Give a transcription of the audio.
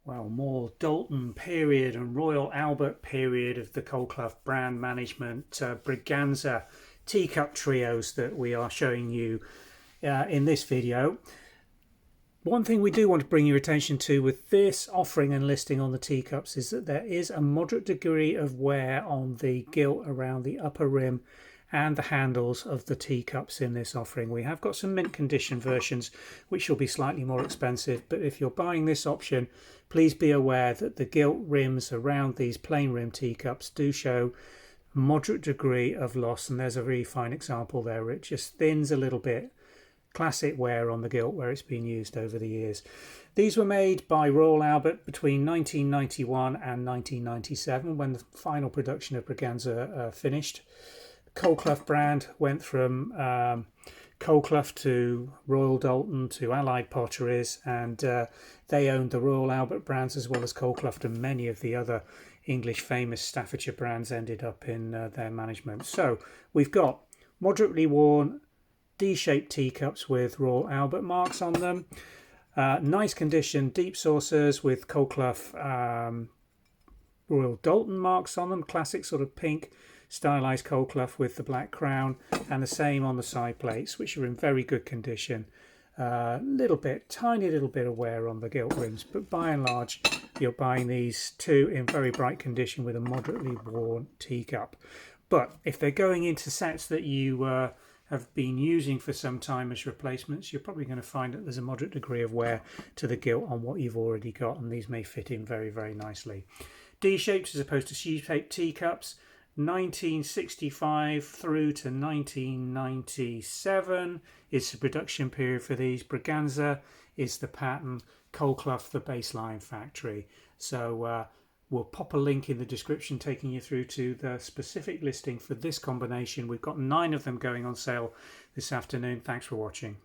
Well, more Doulton period and Royal Albert period of the Colclough brand management Braganza teacup trios that we are showing you in this video. One thing we do want to bring your attention to with this offering and listing on the teacups is that there is a moderate degree of wear on the gilt around the upper rim and the handles of the teacups in this offering. We have got some mint condition versions which will be slightly more expensive, but if you're buying this option, please be aware that the gilt rims around these plain rim teacups do show a moderate degree of loss, and there's a really fine example there where it just thins a little bit. Classic wear on the gilt where it's been used over the years. These were made by Royal Albert between 1991 and 1997 when the final production of Braganza finished. Colclough brand went from Colclough to Royal Doulton to Allied Potteries, and they owned the Royal Albert brands as well as Colclough, and many of the other English famous Staffordshire brands ended up in their management. So we've got moderately worn D-shaped teacups with Royal Albert marks on them, nice condition deep saucers with Colclough Royal Doulton marks on them, classic sort of pink stylized Colclough with the black crown, and the same on the side plates, which are in very good condition. Tiny little bit of wear on the gilt rims, but by and large you're buying these two in very bright condition with a moderately worn teacup. But if they're going into sets that you have been using for some time as replacements, you're probably going to find that there's a moderate degree of wear to the gilt on what you've already got, and these may fit in very, very nicely. D-shapes as opposed to C-shaped teacups, 1965 through to 1997 is the production period for these. Braganza is the pattern, Colclough the baseline factory. So we'll pop a link in the description taking you through to the specific listing for this combination. We've got 9 of them going on sale this afternoon. Thanks for watching.